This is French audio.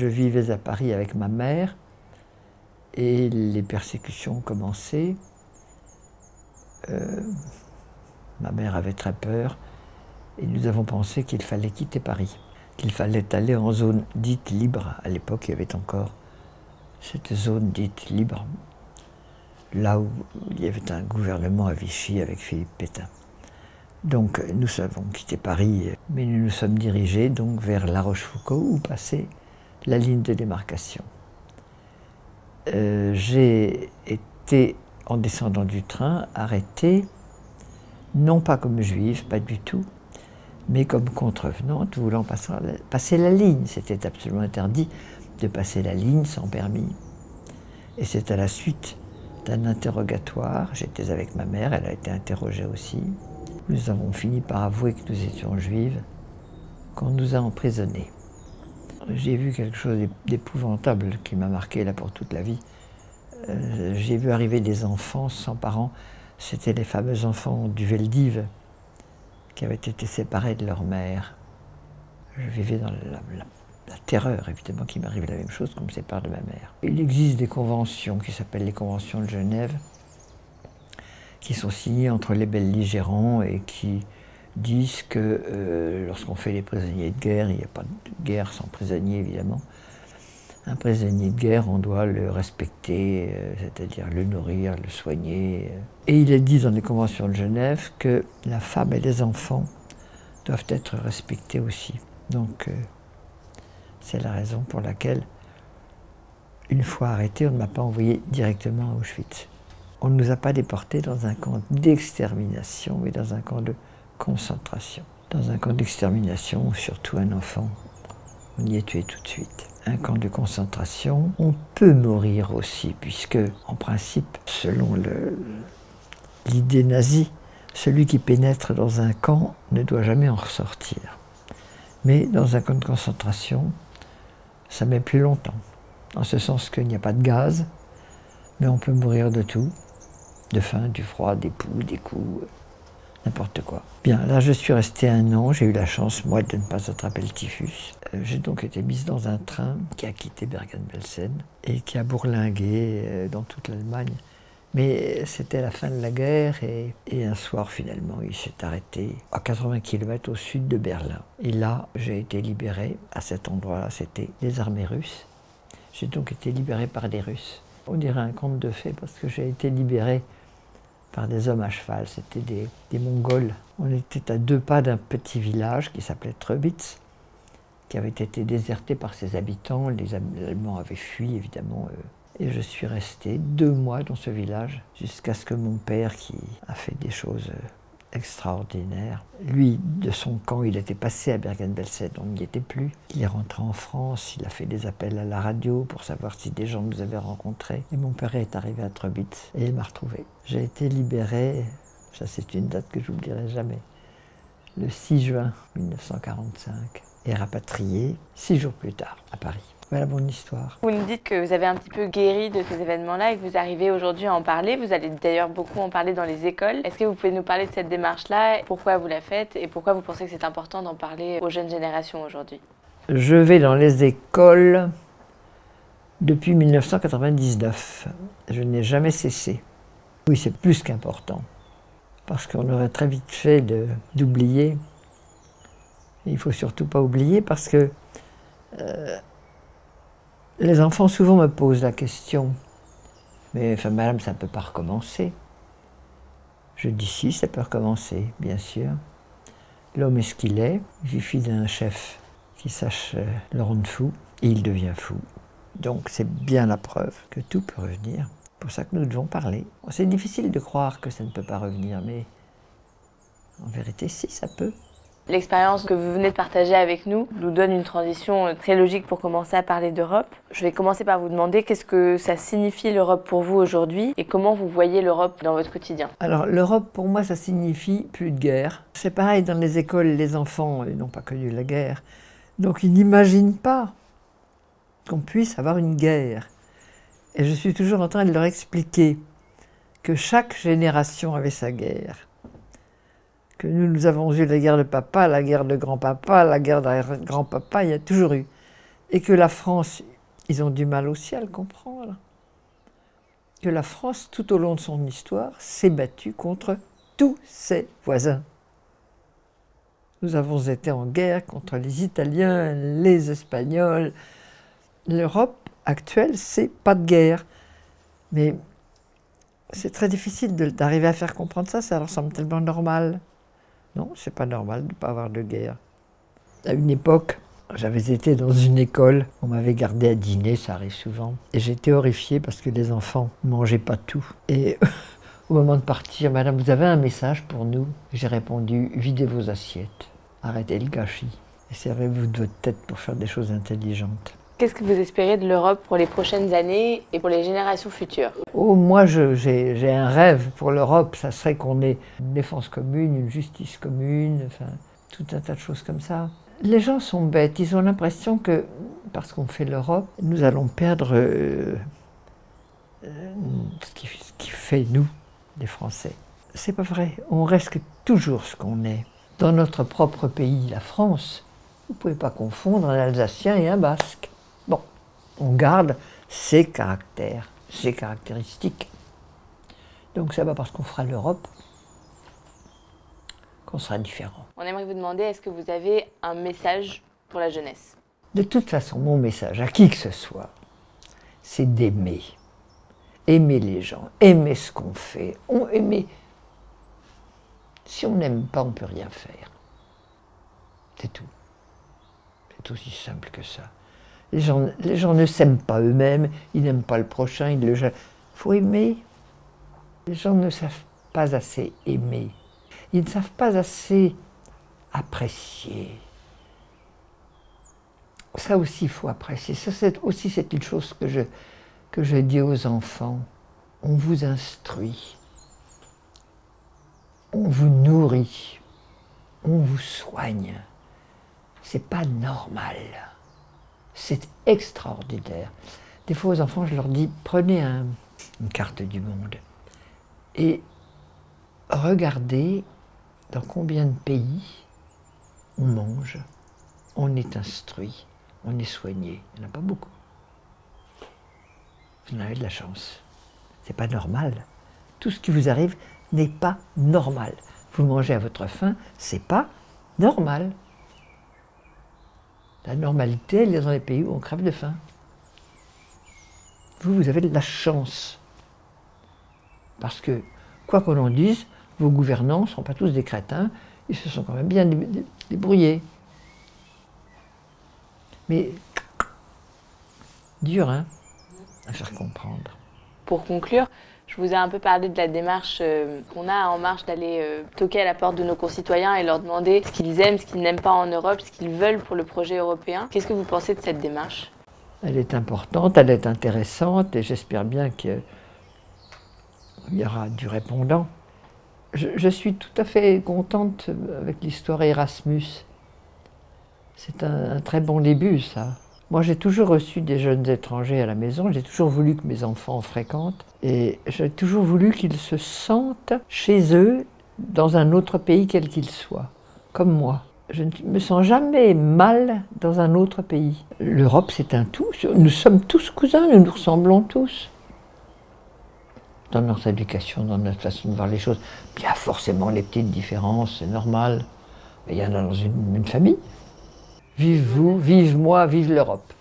Je vivais à Paris avec ma mère et les persécutions ont commencé. Ma mère avait très peur et nous avons pensé qu'il fallait quitter Paris, qu'il fallait aller en zone dite libre. À l'époque, il y avait encore cette zone dite libre, là où il y avait un gouvernement à Vichy avec Philippe Pétain. Donc nous avons quitté Paris, mais nous nous sommes dirigés donc vers La Rochefoucauld où passait la ligne de démarcation. J'ai été, en descendant du train, arrêtée, non pas comme juive, pas du tout, mais comme contrevenante voulant passer la ligne. C'était absolument interdit de passer la ligne sans permis. Et c'est à la suite d'un interrogatoire, j'étais avec ma mère, elle a été interrogée aussi. Nous avons fini par avouer que nous étions juives, qu'on nous a emprisonnés. J'ai vu quelque chose d'épouvantable qui m'a marqué là pour toute la vie. J'ai vu arriver des enfants sans parents. C'était les fameux enfants du Veldiv qui avaient été séparés de leur mère. Je vivais dans la terreur, évidemment, qu'il m'arrive la même chose qu'on me sépare de ma mère. Il existe des conventions qui s'appellent les conventions de Genève, qui sont signées entre les belligérants et qui disent que lorsqu'on fait les prisonniers de guerre, il n'y a pas de guerre sans prisonnier, évidemment. Un prisonnier de guerre, on doit le respecter, c'est-à-dire le nourrir, le soigner. Et il est dit dans les conventions de Genève que la femme et les enfants doivent être respectés aussi. Donc, c'est la raison pour laquelle, une fois arrêté, on ne m'a pas envoyé directement à Auschwitz. On ne nous a pas déportés dans un camp d'extermination, mais dans un camp de concentration. Dans un camp d'extermination, surtout un enfant, on y est tué tout de suite. Un camp de concentration, on peut mourir aussi, puisque, en principe, selon l'idée nazie, celui qui pénètre dans un camp ne doit jamais en ressortir. Mais dans un camp de concentration, ça met plus longtemps. En ce sens qu'il n'y a pas de gaz, mais on peut mourir de tout. De faim, du froid, des poux, des coups, n'importe quoi. Bien, là je suis restée 1 an, j'ai eu la chance, moi, de ne pas attraper le typhus. J'ai donc été mise dans un train qui a quitté Bergen-Belsen et qui a bourlingué dans toute l'Allemagne. Mais c'était la fin de la guerre et un soir, finalement, il s'est arrêté à 80 km au sud de Berlin. Et là, j'ai été libérée. À cet endroit-là, c'était les armées russes. J'ai donc été libérée par des Russes. On dirait un conte de fées parce que j'ai été libérée par des hommes à cheval, c'était des Mongols. On était à 2 pas d'un petit village qui s'appelait Treubitz, qui avait été déserté par ses habitants. Les Allemands avaient fui, évidemment. Et je suis restée 2 mois dans ce village, jusqu'à ce que mon père, qui a fait des choses extraordinaires, lui, de son camp, il était passé à Bergen-Belsen, on n'y était plus. Il est rentré en France, il a fait des appels à la radio pour savoir si des gens nous avaient rencontrés. Et mon père est arrivé à Treubitz et il m'a retrouvée. J'ai été libérée, ça c'est une date que j'oublierai jamais, le 6 juin 1945, et rapatriée 6 jours plus tard à Paris. Voilà mon histoire. Vous nous dites que vous avez un petit peu guéri de ces événements-là et que vous arrivez aujourd'hui à en parler. Vous allez d'ailleurs beaucoup en parler dans les écoles. Est-ce que vous pouvez nous parler de cette démarche-là, pourquoi vous la faites et pourquoi vous pensez que c'est important d'en parler aux jeunes générations aujourd'hui? Je vais dans les écoles depuis 1999. Je n'ai jamais cessé. Oui, c'est plus qu'important, parce qu'on aurait très vite fait d'oublier. Il ne faut surtout pas oublier parce que les enfants souvent me posent la question, mais enfin, madame, ça ne peut pas recommencer. Je dis si, ça peut recommencer, bien sûr. L'homme est ce qu'il est, il suffit d'un chef qui sache le rendre fou, et il devient fou. Donc c'est bien la preuve que tout peut revenir. C'est pour ça que nous devons parler. C'est difficile de croire que ça ne peut pas revenir, mais en vérité, si, ça peut. L'expérience que vous venez de partager avec nous donne une transition très logique pour commencer à parler d'Europe. Je vais commencer par vous demander qu'est-ce que ça signifie l'Europe pour vous aujourd'hui et comment vous voyez l'Europe dans votre quotidien. Alors l'Europe pour moi ça signifie plus de guerre. C'est pareil dans les écoles, les enfants n'ont pas connu la guerre. Donc ils n'imaginent pas qu'on puisse avoir une guerre. Et je suis toujours en train de leur expliquer que chaque génération avait sa guerre. Que nous avons eu la guerre de papa, la guerre de grand-papa, la guerre de grand-papa, il y a toujours eu. Et que la France, ils ont du mal aussi à le comprendre. Que la France, tout au long de son histoire, s'est battue contre tous ses voisins. Nous avons été en guerre contre les Italiens, les Espagnols. L'Europe actuelle, c'est pas de guerre. Mais c'est très difficile d'arriver à faire comprendre ça, ça leur semble tellement normal. Non, c'est pas normal de ne pas avoir de guerre. À une époque, j'avais été dans une école, on m'avait gardé à dîner, ça arrive souvent. Et j'étais horrifiée parce que les enfants ne mangeaient pas tout. Et au moment de partir, Madame, vous avez un message pour nous? J'ai répondu, videz vos assiettes, arrêtez le gâchis. Et servez-vous de votre tête pour faire des choses intelligentes. Qu'est-ce que vous espérez de l'Europe pour les prochaines années et pour les générations futures? Oh, moi, j'ai un rêve pour l'Europe, ça serait qu'on ait une défense commune, une justice commune, enfin, tout un tas de choses comme ça. Les gens sont bêtes, ils ont l'impression que, parce qu'on fait l'Europe, nous allons perdre ce qui fait nous, les Français. C'est pas vrai, on reste toujours ce qu'on est. Dans notre propre pays, la France, vous ne pouvez pas confondre un Alsacien et un Basque. Bon, on garde ses caractères, ses caractéristiques. Donc c'est pas parce qu'on fera l'Europe qu'on sera différent. On aimerait vous demander, est-ce que vous avez un message pour la jeunesse? De toute façon, mon message à qui que ce soit, c'est d'aimer. Aimer les gens, aimer ce qu'on fait. Aimer. Si on n'aime pas, on ne peut rien faire. C'est tout. C'est aussi simple que ça. Les gens ne s'aiment pas eux-mêmes, ils n'aiment pas le prochain, il faut aimer. Les gens ne savent pas assez aimer. Ils ne savent pas assez apprécier. Ça aussi, il faut apprécier. Ça aussi, c'est une chose que je dis aux enfants. On vous instruit, on vous nourrit, on vous soigne. C'est pas normal. C'est extraordinaire. Des fois aux enfants, je leur dis, prenez une carte du monde et regardez dans combien de pays on mange, on est instruit, on est soigné. Il n'y en a pas beaucoup. Vous en avez de la chance. C'est pas normal. Tout ce qui vous arrive n'est pas normal. Vous mangez à votre faim, c'est pas normal. La normalité, elle est dans les pays où on crève de faim. Vous avez de la chance. Parce que, quoi qu'on en dise, vos gouvernants ne sont pas tous des crétins, ils se sont quand même bien débrouillés. Mais, dur, hein, à faire comprendre. Pour conclure, je vous ai un peu parlé de la démarche qu'on a à En Marche d'aller toquer à la porte de nos concitoyens et leur demander ce qu'ils aiment, ce qu'ils n'aiment pas en Europe, ce qu'ils veulent pour le projet européen. Qu'est-ce que vous pensez de cette démarche? Elle est importante, elle est intéressante et j'espère bien qu'il y aura du répondant. Je suis tout à fait contente avec l'histoire Erasmus. C'est un très bon début, ça. Moi, j'ai toujours reçu des jeunes étrangers à la maison, j'ai toujours voulu que mes enfants en fréquentent, et j'ai toujours voulu qu'ils se sentent chez eux dans un autre pays quel qu'il soit, comme moi. Je ne me sens jamais mal dans un autre pays. L'Europe, c'est un tout, nous sommes tous cousins, nous nous ressemblons tous. Dans notre éducation, dans notre façon de voir les choses, il y a forcément les petites différences, c'est normal, mais il y en a dans une famille. Vive vous, vive moi, vive l'Europe.